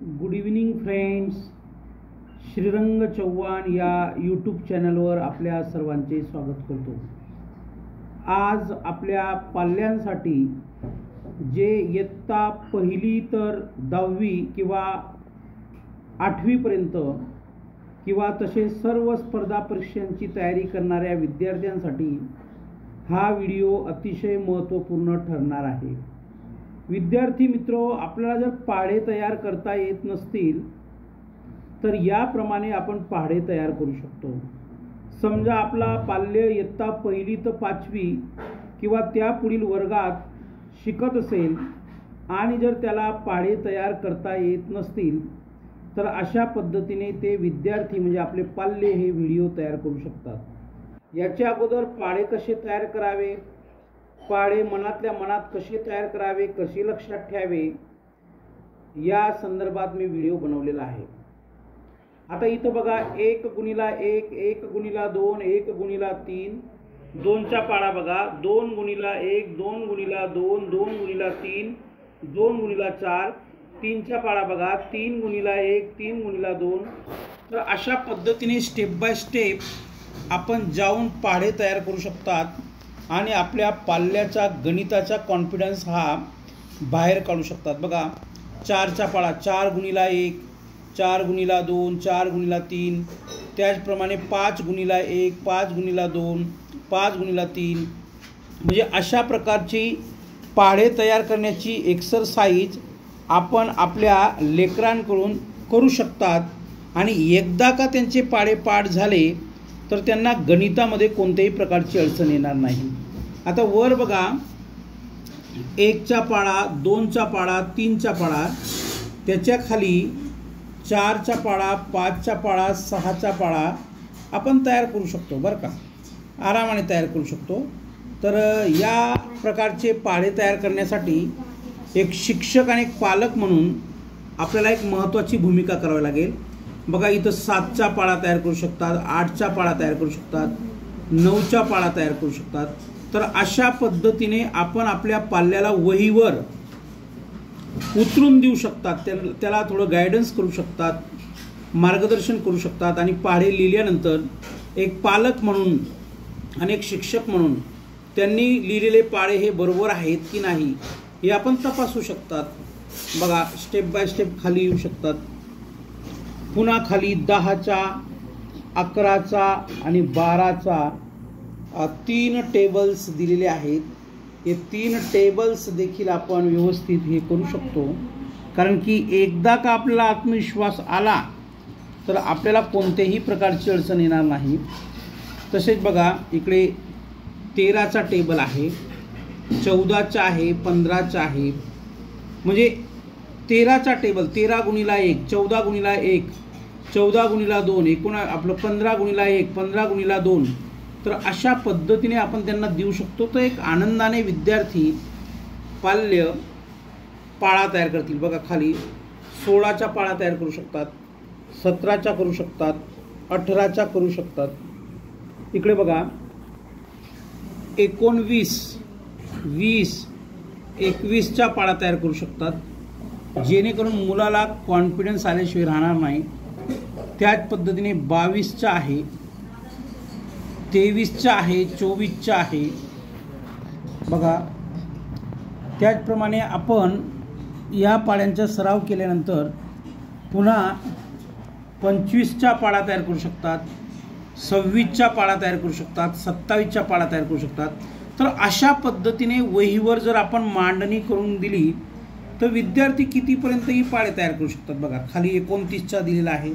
Good evening friends. Shrirang Chavan या YouTube चॅनलवर आपल्या सर्वांचे स्वागत करतो. आज आपल्या पाल्यांसाठी जे इयत्ता पहिली तर 10वी किंवा 8वीपर्यंत किंवा तसे सर्व स्पर्धा परीक्षांची तयारी करणाऱ्या विद्यार्थ्यांसाठी हा व्हिडिओ अतिशय महत्त्वपूर्ण ठरणार आहे. विद्यार्थी मित्रो, आपल्याला जर पाढे तयार करता येत नसतील तर याप्रमाणे आपण पाढे तयार करू शकतो. समजा आपला पाल्य इयत्ता पहिली ते 5वी किंवा त्या पुढील वर्गात शिकत असेल आणि जर त्याला पाढे तयार करता येत नसतील तर अशा पद्धतीने ते विद्यार्थी म्हणजे आपले पाल्य हे व्हिडिओ तयार करू शकतात. याच्या अगोदर पाढे कसे तयार करावे, पाढे मनातल्या मनात कसे तयार करावे, कसे लक्षात ठेवावे या संदर्भात मी व्हिडिओ बनवलेला आहे. आता इथं बघा 1 गुणिला 1, 1 गुणिला 2, 1 गुणिला 3, 2चा पाढा बघा 2 गुणिला 1, 2 गुणिला 2, 2 गुणिला 3, 2 गुणिला 4, 3चा पाढा बघा 3 गुणिला 1, 3 गुणिला 2. तर अशा पद्धतीने स्टेप बाय स्टेप आपण जाऊन पाढे तयार करू शकतात आणि आपल्या पाल्याचा गणिताचा कॉन्फिडन्स हा बाहेर काढू शकतात. बघा 4चा पाढा 4 गुणिला 1, 4 गुणिला 2, 4 गुणिला 3, त्याचप्रमाणे 5 गुणिला 1, 5 गुणिला 2, 5 गुणिला 3. म्हणजे अशा प्रकारची पाढे तयार करण्याची एक्सरसाइज आपण आपल्या लेकरांकडून करू शकतात आणि एकदा का त्यांचे पाढे पाठ झाले तर त्यांना गणितामध्ये कोणत्याही प्रकारची अडचण येणार नाही. आता वर बघा 1चा पाढा, 2चा पाढा, 3चा पाढा, त्याच्या खाली 4चा पाढा, 5चा पाढा, 6चा पाढा आपण तयार करू शकतो बरं का, आरामाने तयार करू शकतो. तर या प्रकारचे पाढे तयार करण्यासाठी एक शिक्षक आणि एक पालक म्हणून आपल्याला एक महत्त्वाची भूमिका करावी लागेल. बघा इथं 7चा पाढा तयार करू शकतात, 8चा पाढा तयार करू शकतात, 9चा पाढा तयार करू शकतात. तर अशा पद्धतीने आपण आपल्या पाल्याला वहीवर उतरून देऊ शकतात, त्याला थोडं गायडन्स करू शकतात, मार्गदर्शन करू शकतात आणि पाढे लिहिल्यानंतर एक पालक म्हणून आणि एक शिक्षक म्हणून त्यांनी लिहिलेले पाढे हे बरोबर आहेत की नाही हे आपण तपासू शकतात. बघा स्टेप बाय स्टेप खाली येऊ शकतात. पुन्हा खाली 10चा, 11चा आणि 12चा 3 टेबल्स दिलेले आहेत. हे 3 टेबल्स देखील आपण व्यवस्थित हे करू शकतो, कारण की एकदा का आपल्याला आत्मविश्वास आला तर आपल्याला कोणत्याही प्रकारची अडचण येणार नाही. तसेच बघा इकडे 13चा टेबल आहे, 14चा आहे, 15चा आहे. म्हणजे 13चा टेबल 13 गुणिला 1, 14 गुणिला 1, 14 गुणिला 2, एकूण आपलं 15 गुणिला 1, 15 गुणिला 2. तर अशा पद्धतीने आपण त्यांना देऊ शकतो. तर एक आनंदाने विद्यार्थी पाल्य पाढा तयार करतील. बघा खाली 16चा पाढा तयार करू शकतात, 17चा करू शकतात, 18चा करू शकतात. इकडे बघा 19, 20, 21चा पाढा तयार करू शकतात, जेणेकरून मुलाला कॉन्फिडन्स आल्याशिवाय राहणार नाही. त्याच पद्धतीने 22चा आहे, 23चा आहे, 24चा आहे. बघा त्याचप्रमाणे आपण या पाढ्यांचा सराव केल्यानंतर पुन्हा 25चा पाढा तयार करू शकतात, 26चा पाढा तयार करू शकतात, 27चा पाढा तयार करू शकतात. तर अशा पद्धतीने वहीवर जर आपण मांडणी करून दिली तर विद्यार्थी कितीपर्यंतही पाढे तयार करू शकतात. बघा खाली 29चा दिलेला आहे,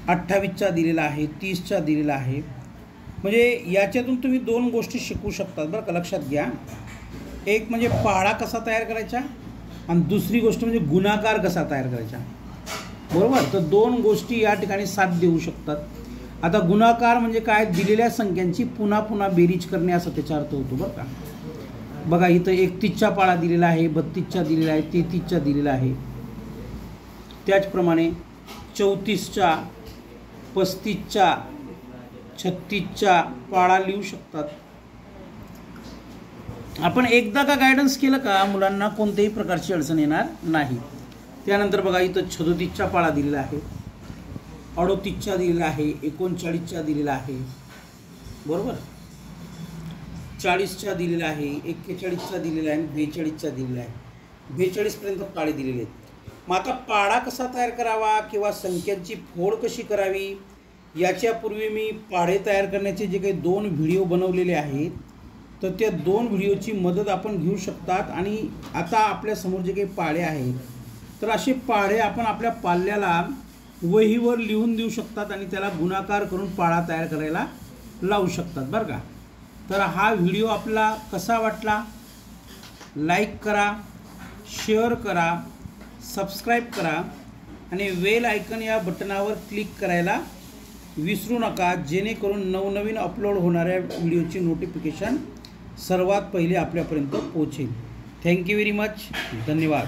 28चा दिलेला आहे, 30चा दिलेला आहे. म्हणजे याच्यातून तुम्ही 2 गोष्टी शिकू शकतात बरं का, लक्षात घ्या. एक म्हणजे पाढा कसा तयार करायचा आणि दुसरी गोष्ट म्हणजे गुणाकार कसा तयार करायचा, बरोबर. तर 2 गोष्टी या ठिकाणी साथ देऊ शकतात. आता गुणाकार म्हणजे काय, दिलेल्या संख्यांची पुन्हा पुन्हा बेरीज करणे असा त्याचा अर्थ होतो बरं का. बघा इथं 31चा पाढा दिलेला आहे, 32चा दिलेला आहे, 33चा दिलेला आहे. त्याचप्रमाणे 34चा, 35चा, 36चा पाढा लिहू शकतात. आपण एकदा का गायडन्स केलं का मुलांना कोणत्याही प्रकारची अडचण येणार नाही. त्यानंतर बघा इथं 37चा पाळा दिलेला आहे, 38चा दिलेला आहे, 39चा दिलेला आहे, बरोबर, 40चा दिलेला आहे, 41चा दिलेला आहे, 42चा दिलेला आहे. 42 पर्यंत पाळे दिलेले आहेत. मग आता पाडा कसा तयार करावा किंवा संख्यांची फोड कशी करावी याच्यापूर्वी मी पाढे तयार करण्याचे जे काही 2 व्हिडिओ बनवलेले आहेत, तर त्या 2 व्हिडिओची मदत आपण घेऊ शकतात. आणि आता आपल्यासमोर जे काही पाढे आहेत, तर असे पाढे आपण आपल्या पाल्याला वहीवर लिहून देऊ शकतात आणि त्याला गुणाकार करून पाढा तयार करायला लावू शकतात, बरं का. तर हा व्हिडिओ आपला कसा वाटला, लाईक करा, शेअर करा, सबस्क्राईब करा आणि बेल आयकन या बटनावर क्लिक करायला विसरू नका, जेणेकरून नवनवीन अपलोड होणाऱ्या व्हिडिओची नोटिफिकेशन सर्वात पहिले आपल्यापर्यंत पोहोचेल. Thank you very much. धन्यवाद.